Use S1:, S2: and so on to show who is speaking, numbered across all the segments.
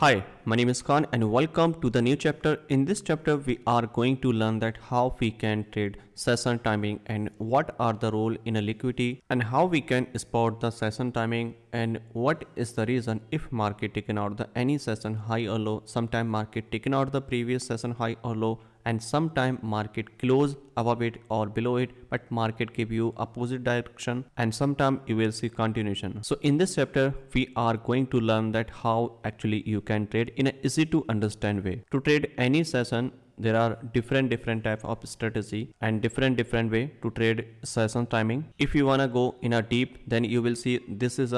S1: Hi, my name is Khan and welcome to the new chapter. In this chapter, we are going to learn that how we can trade session timing and what are the role in a liquidity and how we can spot the session timing and what is the reason if market taken out the any session high or low, sometime market taken out the previous session high or low, and sometime market close above it or below it, but market give you opposite direction, and sometime you will see continuation. So in this chapter we are going to learn that how actually you can trade in an easy to understand way. To trade any session there are different type of strategy and different way to trade session timing. If you wanna go in a deep, then you will see this is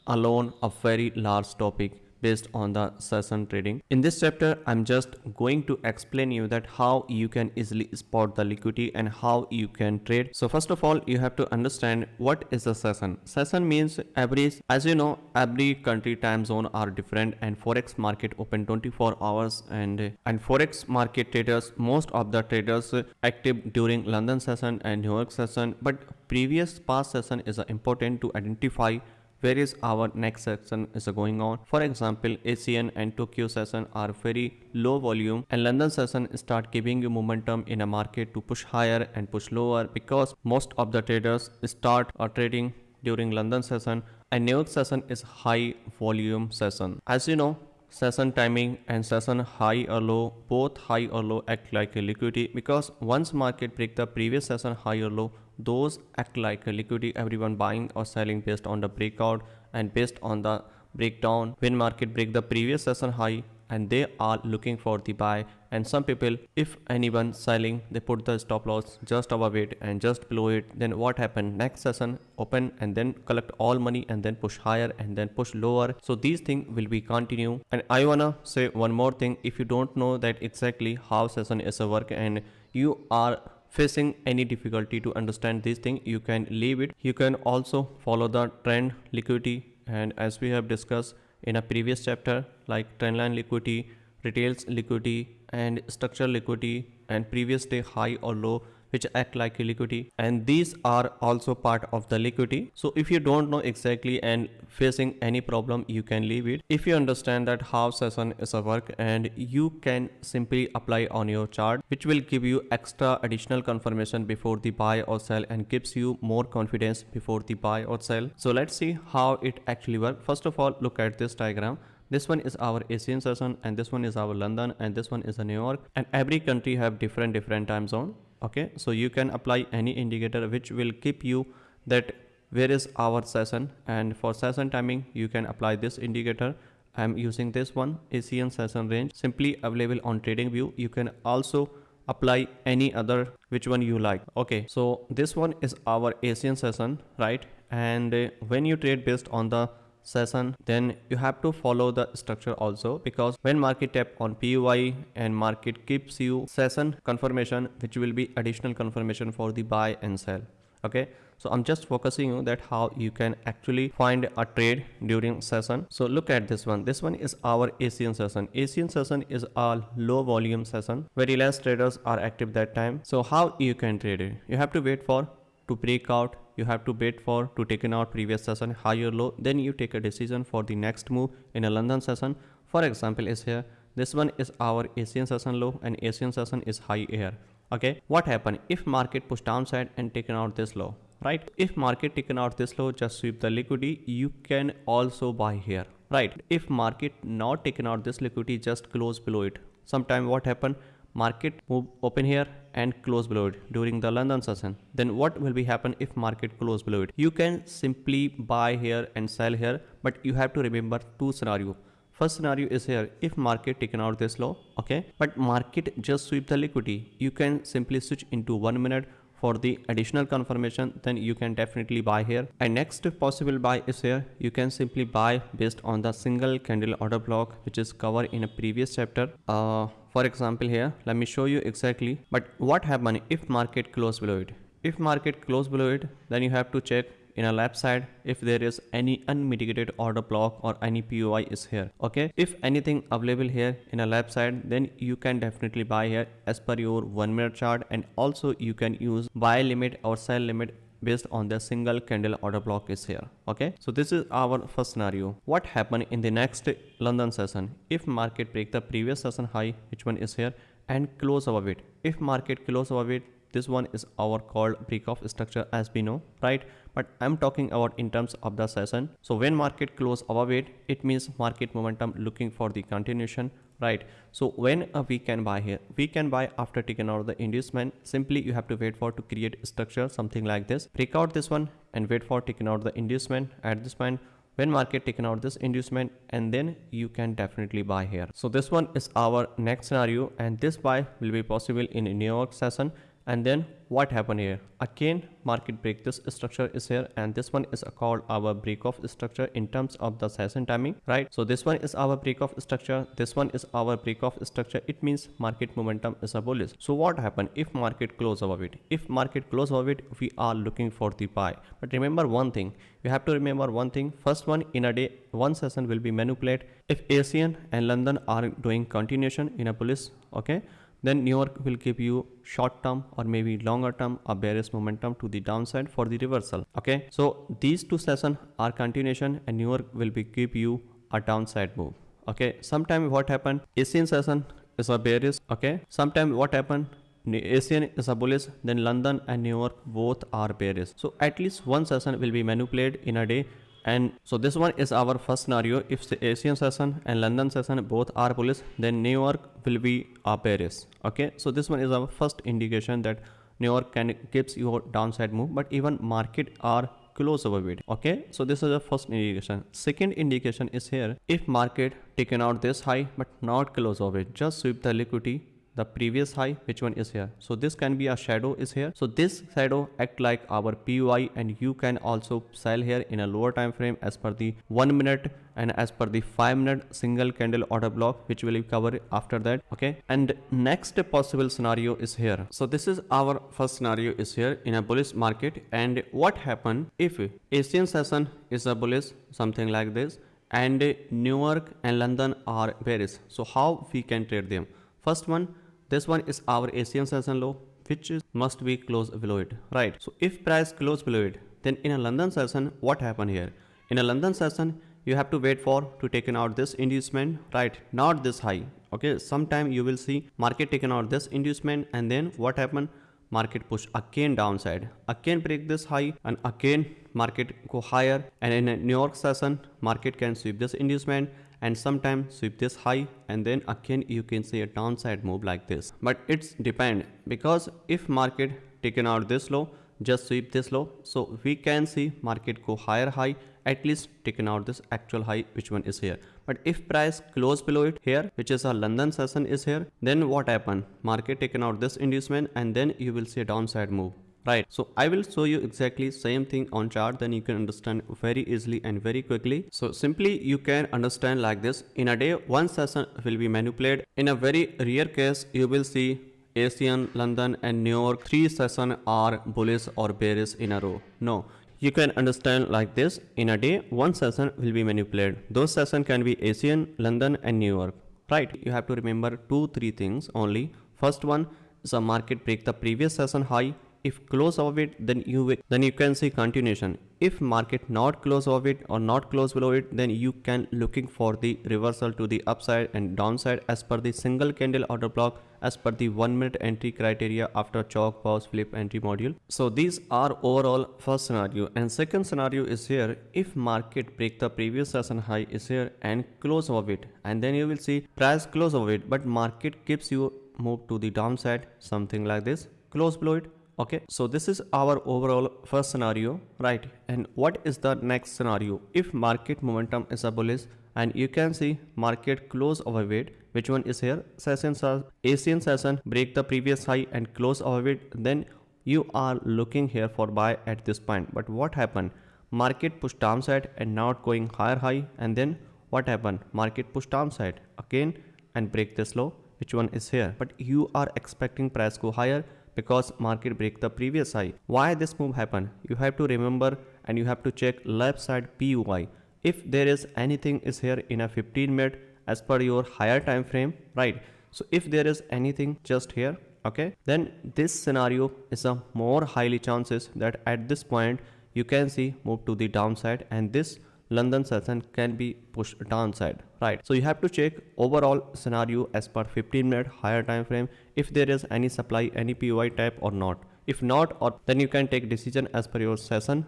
S1: alone a very large topic based on the session trading. In this chapter, I'm just going to explain you that how you can easily spot the liquidity and how you can trade. So first of all, you have to understand what is a session. Session means average. As you know, every country time zone are different and forex market open 24 hours and forex market traders, most of the traders active during London session and New York session, but previous past session is important to identify where is our next session is going on. For example, Asian and Tokyo session are very low volume and London session start giving you momentum in a market to push higher and push lower because most of the traders start trading during London session, and New York session is high volume session. As you know, session timing and session high or low, both high or low act like a liquidity because once market break the previous session high or low, those act like a liquidity, everyone buying or selling based on the breakout and based on the breakdown. When market break the previous session high and they are looking for the buy, and some people, if anyone selling, they put the stop loss just above it and just below it, then what happened, next session open and then collect all money and then push higher and then push lower. So these things will be continue. And I wanna say one more thing, if you don't know that exactly how session is a work and you are facing any difficulty to understand this thing, you can leave it. You can also follow the trend liquidity, and as we have discussed in a previous chapter, like trendline liquidity, retails liquidity and structural liquidity and previous day high or low, which act like a liquidity, and these are also part of the liquidity. So if you don't know exactly and facing any problem, you can leave it. If you understand that how session is a work, and you can simply apply on your chart, which will give you extra additional confirmation before the buy or sell and gives you more confidence before the buy or sell. So let's see how it actually works. First of all, look at this diagram. This one is our Asian session and this one is our London and this one is a New York, and every country have different time zone. Okay, so you can apply any indicator which will keep you that where is our session, and for session timing you can apply this indicator. I'm using this one, Asian session range, simply available on TradingView. You can also apply any other which one you like. Okay, so this one is our Asian session, right? And when you trade based on the session, then you have to follow the structure also, because when market tap on PUI and market gives you session confirmation, which will be additional confirmation for the buy and sell. Okay, so I'm just focusing you that how you can actually find a trade during session. So look at this one. This one is our Asian session. Asian session is a low volume session, very less traders are active that time. So how you can trade it? You have to wait for to break out, you have to wait for to taken out previous session high or low, then you take a decision for the next move in a London session. For example is here, this one is our Asian session low and Asian session is high here. Okay, what happened if market push downside and taken out this low, right? If market taken out this low, just sweep the liquidity, you can also buy here, right? If market not taken out this liquidity, just close below it. Sometime what happened, market move open here and close below it during the London session, then what will be happen if market close below it? You can simply buy here and sell here, but you have to remember two scenario. First scenario is here, if market taken out this low, okay, but market just sweep the liquidity, you can simply switch into 1 minute for the additional confirmation, then you can definitely buy here. And next possible buy is here, you can simply buy based on the single candle order block which is covered in a previous chapter. For example here, let me show you exactly. But what happen if market close below it? If market close below it, then you have to check in a left side if there is any unmitigated order block or any POI is here. Okay, if anything available here in a left side, then you can definitely buy here as per your 1 minute chart, and also you can use buy limit or sell limit based on the single candle order block is here. Okay, so this is our first scenario. What happened in the next London session? If market break the previous session high, which one is here, and close above it. If market close above it, this one is our called break of structure as we know, right? But I'm talking about in terms of the session. So when market close above it, it means market momentum looking for the continuation, right? So when we can buy here, we can buy after taking out the inducement. Simply you have to wait for to create structure something like this, break out this one and wait for taking out the inducement at this point. When market taken out this inducement, and then you can definitely buy here. So this one is our next scenario, and this buy will be possible in New York session. And then what happened here? Again market break this structure is here, and this one is called our break of structure in terms of the session timing, right? So this one is our break of structure, this one is our break of structure. It means market momentum is a bullish. So what happened if market close above it? If market close above it, we are looking for the buy. But remember one thing, you have to remember one thing. First one, in a day one session will be manipulated. If Asian and London are doing continuation in a bullish, okay, then New York will give you short term or maybe longer term a bearish momentum to the downside for the reversal. Okay, so these two sessions are continuation, and New York will be give you a downside move. Okay, sometime what happened, Asian session is a bearish. Okay, sometime what happened, Asian is a bullish, then London and New York both are bearish. So at least one session will be manipulated in a day. And so this one is our first scenario. If the Asian session and London session both are bullish, then New York will be a bearish. Okay, so this one is our first indication that New York can gives you a downside move, but even market are close above it. Okay, so this is the first indication. Second indication is here, if market taken out this high but not close above it, just sweep the liquidity the previous high, which one is here. So this can be a shadow is here. So this shadow act like our PUI, and you can also sell here in a lower time frame as per the 1 minute and as per the 5-minute single candle order block, which will cover after that. Okay, and next possible scenario is here. So this is our first scenario is here in a bullish market. And what happen if Asian session is a bullish something like this, and New York and London are bearish? So how we can trade them? First one, this one is our Asian session low, which must be close below it, right? So if price close below it, then in a London session, what happened here? In a London session, you have to wait for to taken out this inducement, right? Not this high. Okay, sometime you will see market taken out this inducement, and then what happened? Market push again downside, again break this high, and again market go higher. And in a New York session, market can sweep this inducement and sometimes sweep this high, and then again you can see a downside move like this. But it's depend, because if market taken out this low, just sweep this low, so we can see market go higher high, at least taken out this actual high, which one is here. But if price close below it here, which is a London session is here, then what happened? Market taken out this inducement, and then you will see a downside move, right? So I will show you exactly same thing on chart, then you can understand very easily and very quickly. So simply you can understand like this. In a day one session will be manipulated. In a very rare case, you will see Asian, London and New York 3 sessions are bullish or bearish in a row. No, you can understand like this. In a day one session will be manipulated. Those sessions can be Asian, London and New York, right? You have to remember 2-3 things only. First one is a market break the previous session high. If close above it, then you can see continuation. If market not close above it or not close below it, then you can looking for the reversal to the upside and downside as per the single candle order block, as per the 1 minute entry criteria after chalk, pause, flip entry module. So these are overall first scenario. And second scenario is here, if market break the previous session high is here and close above it, and then you will see price close above it, but market keeps you move to the downside something like this, close below it. Okay, so this is our overall first scenario, right? And what is the next scenario? If market momentum is a bullish, and you can see market close overweight, which one is here? Sessions are Asian session break the previous high and close overweight, then you are looking here for buy at this point. But what happened? Market push downside and not going higher high, and then what happened? Market push downside again and break this low, which one is here? But you are expecting price go higher, because market break the previous high. Why this move happened? You have to remember, and you have to check left side PUI. If there is anything is here in a 15 minute as per your higher time frame, right? So if there is anything just here, Okay, then this scenario is a more highly chances that at this point you can see move to the downside, and this London session can be pushed downside, right? So you have to check overall scenario as per 15-minute higher time frame if there is any supply, any POI type or not. If not, or then you can take decision as per your session,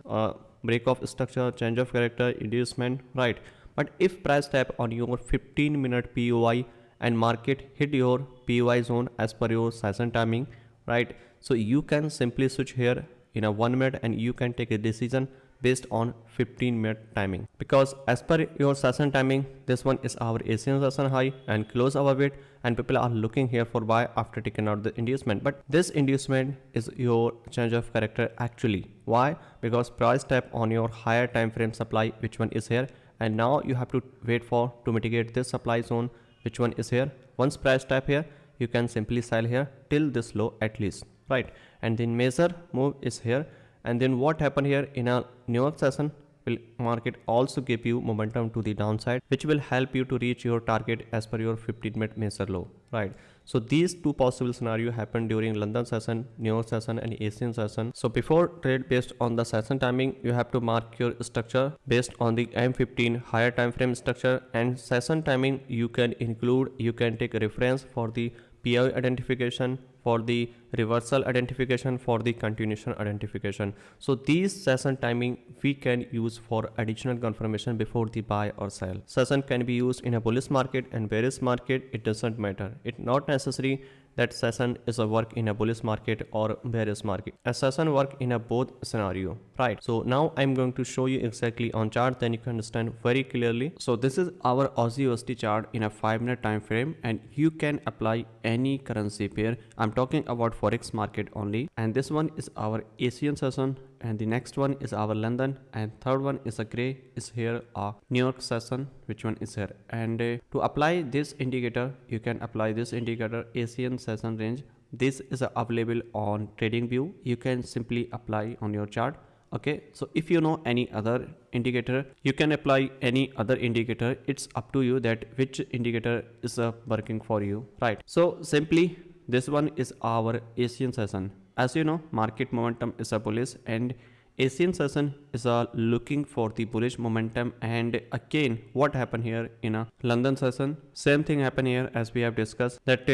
S1: break of structure, change of character, inducement, right? But if price tap on your 15-minute POI and market hit your POI zone as per your session timing, right? So you can simply switch here in a 1 minute and you can take a decision based on 15-minute timing, because as per your session timing this one is our Asian session high and close our it, and people are looking here for buy after taking out the inducement. But this inducement is your change of character actually. Why? Because price tap on your higher time frame supply, which one is here, and now you have to wait for to mitigate this supply zone, which one is here. Once price tap here, you can simply sell here till this low at least, right? And then major move is here, and then what happened here in a New York session will market also give you momentum to the downside, which will help you to reach your target as per your 15-minute major low, right? So these two possible scenario happen during London session, New York session and Asian session. So before trade based on the session timing, you have to mark your structure based on the M15 higher time frame structure, and session timing you can include, you can take a reference for the POI identification, for the reversal identification, for the continuation identification. So these session timing we can use for additional confirmation before the buy or sell. Session can be used in a bullish market and bearish market, it doesn't matter. It's not necessary that session is a work in a bullish market or bearish market. A session work in a both scenario, right? So now I'm going to show you exactly on chart, then you can understand very clearly. So this is our Aussie USD chart in a 5-minute time frame, and you can apply any currency pair. I'm talking about forex market only, and this one is our Asian session, and the next one is our London, and third one is a gray is here a New York session, which one is here. And to apply this indicator, you can apply this indicator Asian session range. This is available on TradingView. You can simply apply on your chart. Okay, so if you know any other indicator, you can apply any other indicator. It's up to you that which indicator is working for you, right? So simply this one is our Asian session. As you know, market momentum is a bullish, and Asian session is looking for the bullish momentum. And again, what happened here in a London session, same thing happened here as we have discussed, that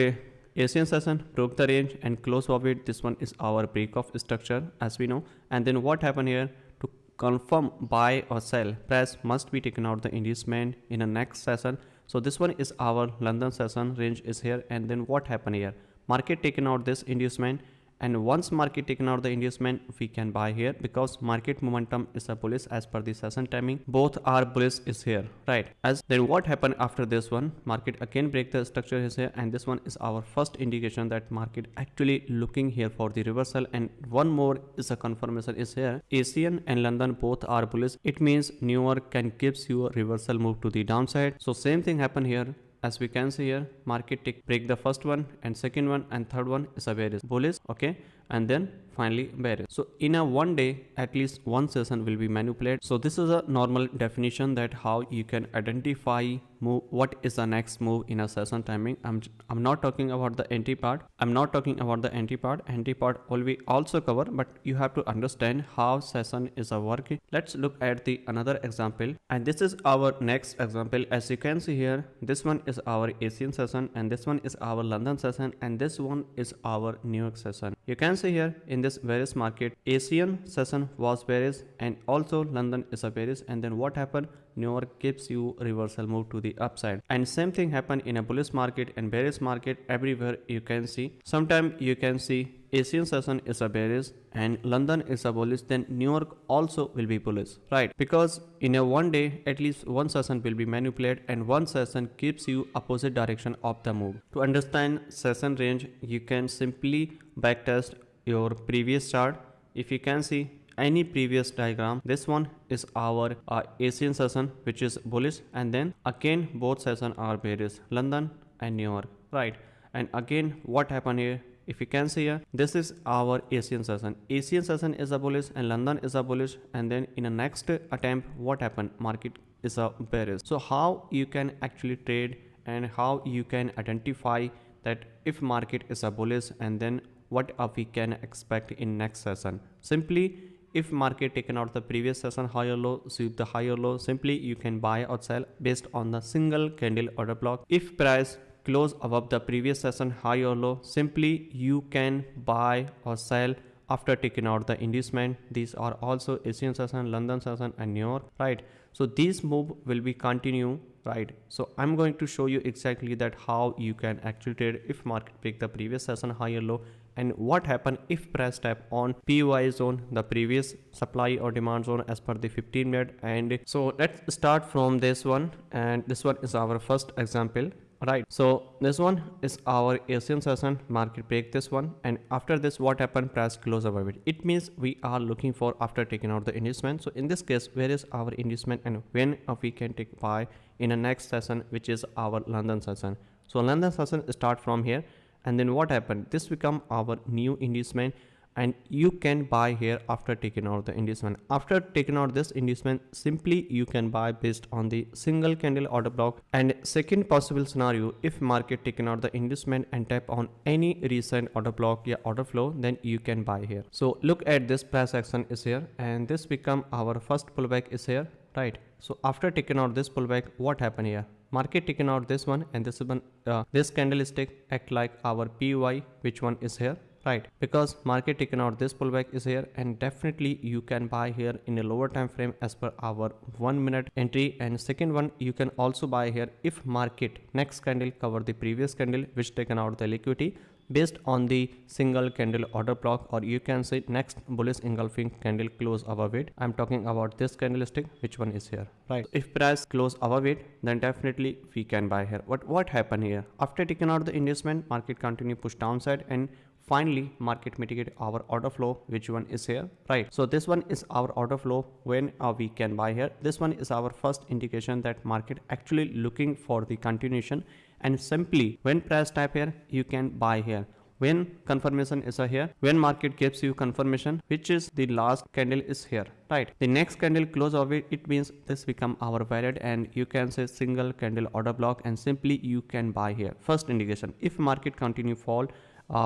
S1: Asian session broke the range and close of it. This one is our break of structure, as we know. And then what happened here, to confirm buy or sell, price must be taken out the inducement in a next session. So this one is our London session range is here. And then what happened here, market taken out this inducement, and once market taken out the inducement, we can buy here because market momentum is a bullish as per the session timing. Both are bullish is here, right? As then what happened after this one, market again break the structure is here, and this one is our first indication that market actually looking here for the reversal. And one more is a confirmation is here, Asian and London both are bullish. It means New York can gives you a reversal move to the downside. So same thing happen here. As we can see here, market break the first one, and second one and third one is a bearish bullish, okay, and then finally bearish. So in a one day, at least one session will be manipulated. So this is a normal definition that how you can identify move, what is the next move in a session timing. I'm not talking about the entry part. I'm not talking about the entry part. Entry part will be also cover, but you have to understand how session is a working. Let's look at the another example, and this is our next example. As you can see here, this one is our Asian session, and this one is our London session, and this one is our New York session. You can see here in this bearish market, Asian session was bearish and also London is a bearish, and then what happened, New York gives you reversal move to the upside. And same thing happened in a bullish market and bearish market. Everywhere you can see, sometimes you can see Asian session is a bearish and London is a bullish, then New York also will be bullish, right? Because in a one day, at least one session will be manipulated, and one session gives you opposite direction of the move. To understand session range, you can simply backtest your previous chart. If you can see any previous diagram, this one is our Asian session which is bullish, and then again both sessions are bearish, London and New York, right? And again what happened here, if you can see here, this is our Asian session. Asian session is a bullish and London is a bullish, and then in a next attempt what happened, market is a bearish. So how you can actually trade and how you can identify that if market is a bullish, and then what we can expect in next session. Simply, if market taken out the previous session high or low, sweep the high or low, simply you can buy or sell based on the single candle order block. If price close above the previous session high or low, simply you can buy or sell after taking out the inducement. These are also Asian session, London session and New York, right? So these move will be continue, right? So I'm going to show you exactly that how you can actually trade if market break the previous session high or low, and what happen if price tap on PY zone, the previous supply or demand zone as per the 15-minute. And so let's start from this one, and this one is our first example, right? So this one is our Asian session, market break this one, and after this what happened, price close above it. It means we are looking for after taking out the inducement. So in this case, where is our inducement and when we can take buy in a next session, which is our London session. So London session start from here, and then what happened, this become our new inducement, and you can buy here after taking out the inducement. After taking out this inducement, simply you can buy based on the single candle order block. And second possible scenario, if market taken out the inducement and tap on any recent order block or order flow, then you can buy here. So look at this, price action is here, and this become our first pullback is here, right? So after taking out this pullback, what happened here, market taken out this one, and this one, this candlestick act like our PY, which one is here, right? Because market taken out this pullback is here, and definitely you can buy here in a lower time frame as per our 1 minute entry. And second one, you can also buy here if market next candle cover the previous candle which taken out the liquidity based on the single candle order block, or you can say next bullish engulfing candle close above it. I'm talking about this candlestick, which one is here, right? If price close above it, then definitely we can buy here. But what happened here, after taking out the inducement, market continue push downside, and finally market mitigate our order flow, which one is here, right? So this one is our order flow when we can buy here. This one is our first indication that market actually looking for the continuation, and simply when price tap here, you can buy here when confirmation is here, when market gives you confirmation, which is the last candle is here, right? The next candle close of it, it means this become our valid, and you can say single candle order block, and simply you can buy here. First indication, if market continue fall,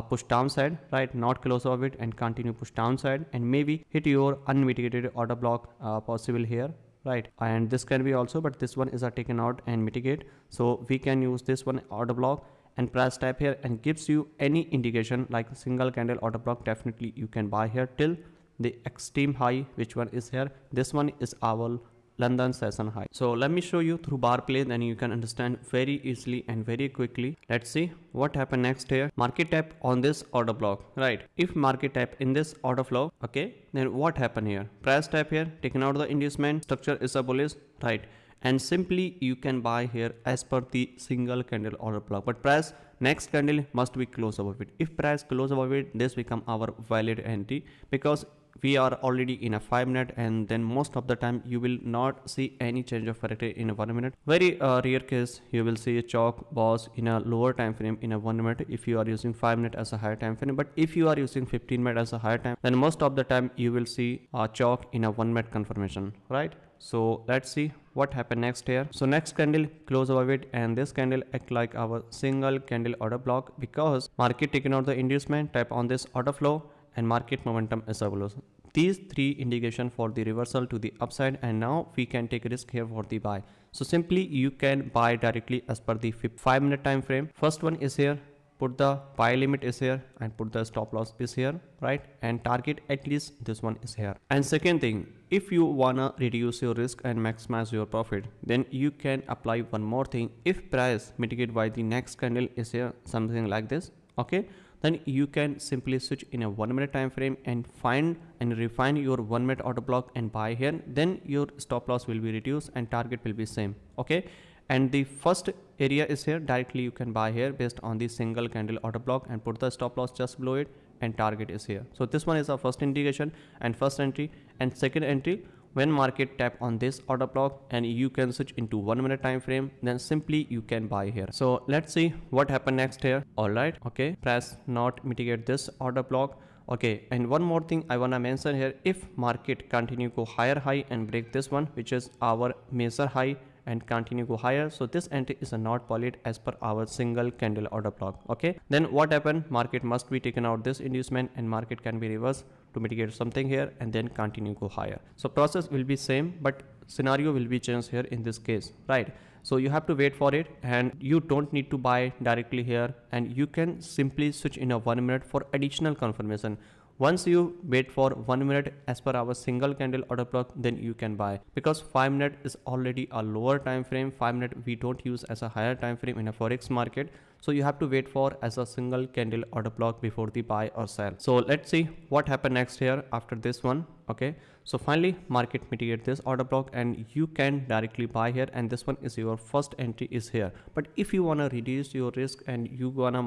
S1: push downside, right, not close of it, and continue push downside, and maybe hit your unmitigated order block possible here, right? And this can be also, but this one is taken out and mitigate, so we can use this one order block, and price tap here and gives you any indication like single candle order block, definitely you can buy here till the extreme high, which one is here. This one is our London session high. So let me show you through bar play, then you can understand very easily and very quickly. Let's see what happened next here. Market tap on this order block, right? If market tap in this order flow, okay, then what happened here? Price tap here, taking out the inducement, structure is a bullish, right? And simply you can buy here as per the single candle order block, but price next candle must be close above it. If price close above it, this become our valid entry, because we are already in a 5 minute, and then most of the time you will not see any change of parity in a 1 minute. Very rare case you will see a chalk boss in a lower time frame in a 1 minute if you are using 5 minute as a higher time frame, but if you are using 15 minute as a higher time, then most of the time you will see a chalk in a 1 minute confirmation, right? So let's see what happened next here. So next candle close above it, and this candle act like our single candle order block, because market taking out the inducement, tap on this order flow, and market momentum is below. These three indication for the reversal to the upside, and now we can take a risk here for the buy. So simply you can buy directly as per the 5 minute time frame. First one is here, put the buy limit is here, and put the stop loss is here, right? And target at least this one is here. And second thing, if you wanna reduce your risk and maximize your profit, then you can apply one more thing. If price mitigate by the next candle is here, something like this, okay, then you can simply switch in a 1 minute time frame and find and refine your 1 minute order block and buy here. Then your stop loss will be reduced and target will be same, okay? And the first area is here, directly you can buy here based on the single candle order block, and put the stop loss just below it, and target is here. So this one is our first indication and first entry. And second entry, when market tap on this order block and you can switch into 1 minute time frame, then simply you can buy here. So let's see what happened next here. All right, okay, press not mitigate this order block. Okay, and one more thing I wanna mention here, if market continue go higher high and break this one, which is our major high, and continue go higher. So this entry is not valid as per our single candle order block. Okay, then what happened? Market must be taken out this inducement and market can be reversed to mitigate something here and then continue go higher. So process will be same, but scenario will be changed here in this case, right? So you have to wait for it and you don't need to buy directly here, and you can simply switch in a 1 minute for additional confirmation. Once you wait for 1 minute as per our single candle order block, then you can buy, because 5 minute is already a lower time frame. 5 minute we don't use as a higher time frame in a forex market. So you have to wait for as a single candle order block before the buy or sell. So let's see what happened next here after this one. Okay, so finally market mitigate this order block and you can directly buy here, and this one is your first entry is here. But if you want to reduce your risk and you want to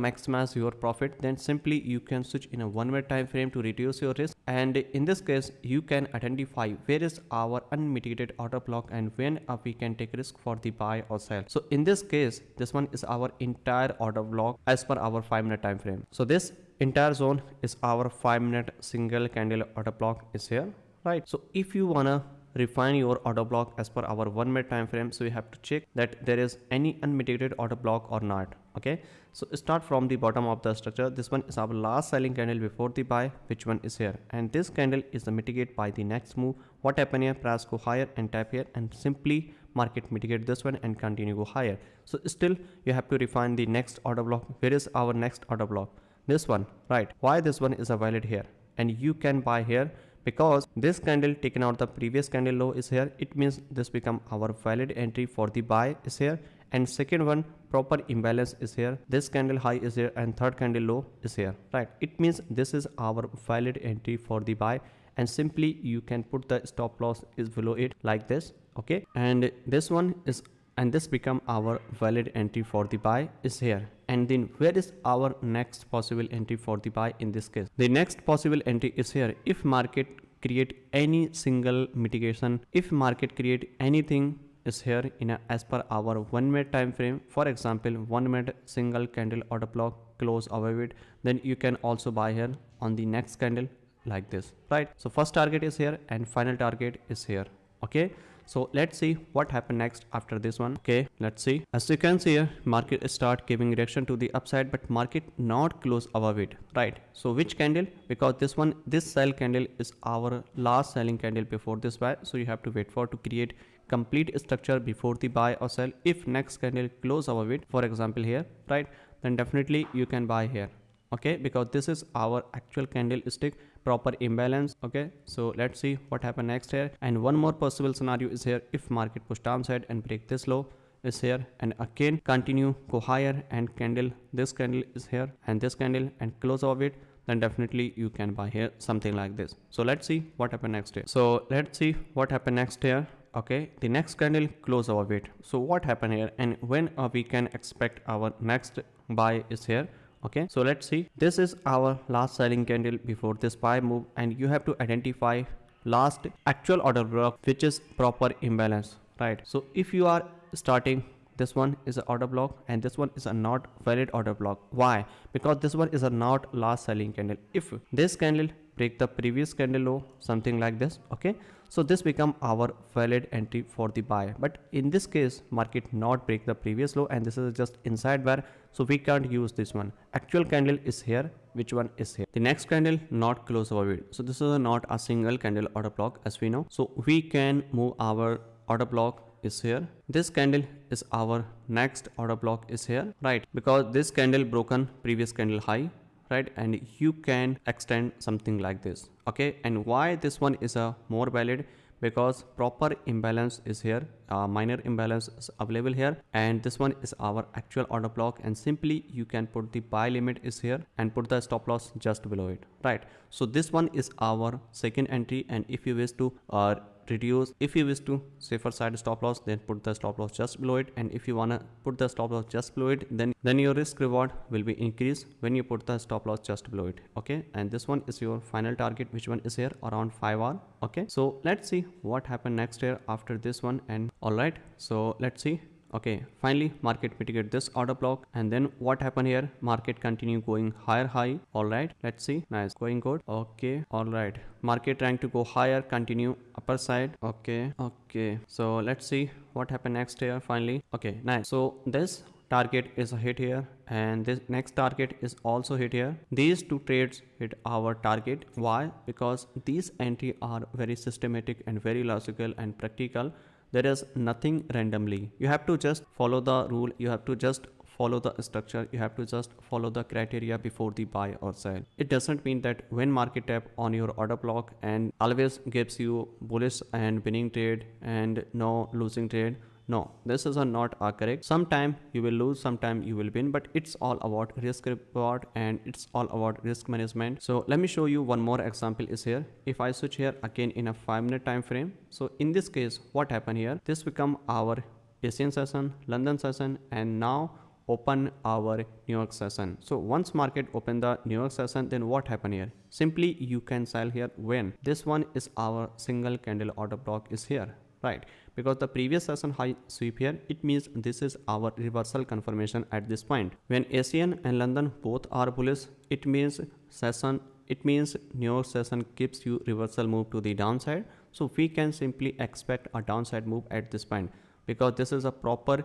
S1: maximize your profit, then simply you can switch in a 1 minute time frame to reduce your risk. And in this case you can identify where is our unmitigated order block and when we can take risk for the buy or sell. So in this case this one is our entire order block as per our 5 minute time frame. So this entire zone is our 5 minute single candle order block is here, right? So if you wanna refine your order block as per our 1 minute time frame, so you have to check that there is any unmitigated order block or not. Okay, so start from the bottom of the structure. This one is our last selling candle before the buy, which one is here, and this candle is the mitigate by the next move. What happen here? Price go higher and tap here, and simply market mitigate this one and continue go higher. So still you have to refine the next order block. Where is our next order block? This one, right? Why this one is a valid here and you can buy here? Because this candle taken out the previous candle low is here. It means this become our valid entry for the buy is here. And second one, proper imbalance is here. This candle high is here and third candle low is here, right? It means this is our valid entry for the buy, and simply you can put the stop loss is below it like this. Okay, and this one is, and this become our valid entry for the buy is here. And then where is our next possible entry for the buy? In this case the next possible entry is here. If market create any single mitigation, if market create anything is here in as per our 1 minute time frame, for example 1 minute single candle order block close above it, then you can also buy here on the next candle like this, right? So first target is here and final target is here. Okay, so let's see what happened next after this one. Okay, let's see. As you can see here, market start giving reaction to the upside, but market not close above it, right? So which candle? Because this one, this sell candle is our last selling candle before this buy, so you have to wait for to create complete structure before the buy or sell. If next candle close above it, for example here, right, then definitely you can buy here. Okay, because this is our actual candlestick, proper imbalance. Okay, so let's see what happened next here. And one more possible scenario is here. If market push downside and break this low is here and again continue go higher, and candle, this candle is here and this candle and close above it, then definitely you can buy here something like this. So let's see what happened next here. So let's see what happened next here. Okay, the next candle close above it. So what happened here and when we can expect our next buy is here. Okay, so let's see. This is our last selling candle before this buy move, and you have to identify last actual order block which is proper imbalance, right? So if you are starting, this one is an order block and this one is a not valid order block. Why? Because this one is a not last selling candle. If this candle break the previous candle low, something like this, okay, so this become our valid entry for the buy. But in this case market not break the previous low and this is just inside bar, so we can't use this one. Actual candle is here, which one is here, the next candle not close over it, so this is not a single candle order block as we know. So we can move our order block is here. This candle is our next order block is here, right? Because this candle broken previous candle high, right? And you can extend something like this. Okay, and why this one is a more valid? Because proper imbalance is here, minor imbalance is available here, and this one is our actual order block, and simply you can put the buy limit is here and put the stop loss just below it, right? So this one is our second entry, and if you wish to reduce, if you wish to safer side stop loss, then put the stop loss just below it, and if you wanna put the stop loss just below it, then your risk reward will be increased when you put the stop loss just below it. Okay, and this one is your final target, which one is here around 5 hour. Okay, so let's see what happened next here after this one. And all right, so let's see. Okay, finally market mitigate this order block, and then what happened here? Market continue going higher high. All right, let's see. Nice, going good. Okay, all right. Market trying to go higher, continue upper side. Okay. So let's see what happened next here. Finally, okay, nice. So this target is a hit here, and this next target is also hit here. These two trades hit our target. Why? Because these entry are very systematic and very logical and practical. There is nothing randomly. You have to just follow the rule. You have to just follow the structure. You have to just follow the criteria before the buy or sell. It doesn't mean that when market tap on your order block and always gives you bullish and winning trade and no losing trade. No, this is not correct. Sometime you will lose, sometime you will win, but it's all about risk reward and it's all about risk management. So let me show you one more example is here. If I switch here again in a 5-minute time frame. So in this case, what happened here? This become our Asian session, London session, and now open our New York session. So once market open the New York session, then what happen here? Simply you can sell here when this one is our single candle order block is here, right? Because the previous session high sweep here, it means this is our reversal confirmation at this point. When Asian and London both are bullish, it means New York session gives you reversal move to the downside. So we can simply expect a downside move at this point, because this is a proper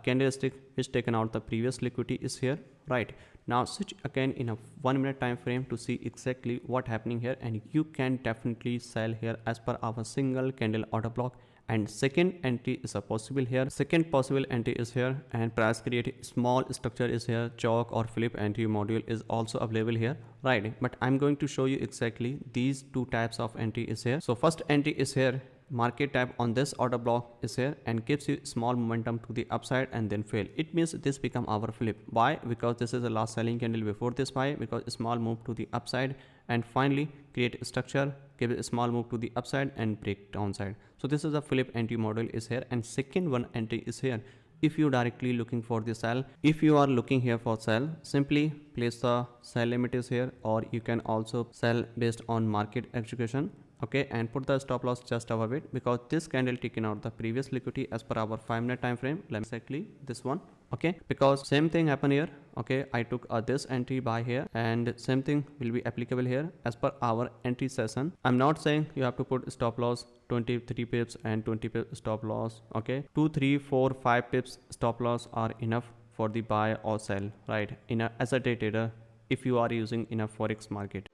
S1: candlestick which taken out the previous liquidity is here, right? Now switch again in a 1-minute time frame to see exactly what happening here, and you can definitely sell here as per our single candle order block. And second entry is a possible here. Second possible entry is here, and price create small structure is here. Chalk or flip entry module is also available here, right? But I'm going to show you exactly these two types of entry is here. So first entry is here. Market tap on this order block is here and gives you small momentum to the upside and then fail. It means this become our flip. Why? Because this is the last selling candle before this buy, because small move to the upside and finally create a structure, give a small move to the upside and break downside. So this is a flip entry model is here, and second one entry is here. If you directly looking for the sell, if you are looking here for sell, simply place the sell limit is here, or you can also sell based on market execution. Okay, and put the stop loss just above it, because this candle taken out the previous liquidity as per our 5-minute time frame. Let me exactly this one. Okay, because same thing happen here. Okay, I took this entry by here, and same thing will be applicable here as per our entry session. I'm not saying you have to put stop loss 23 pips and 20 pips stop loss. Okay, 2 3 4 5 pips stop loss are enough for the buy or sell, right? As a day trader, if you are using in a forex market.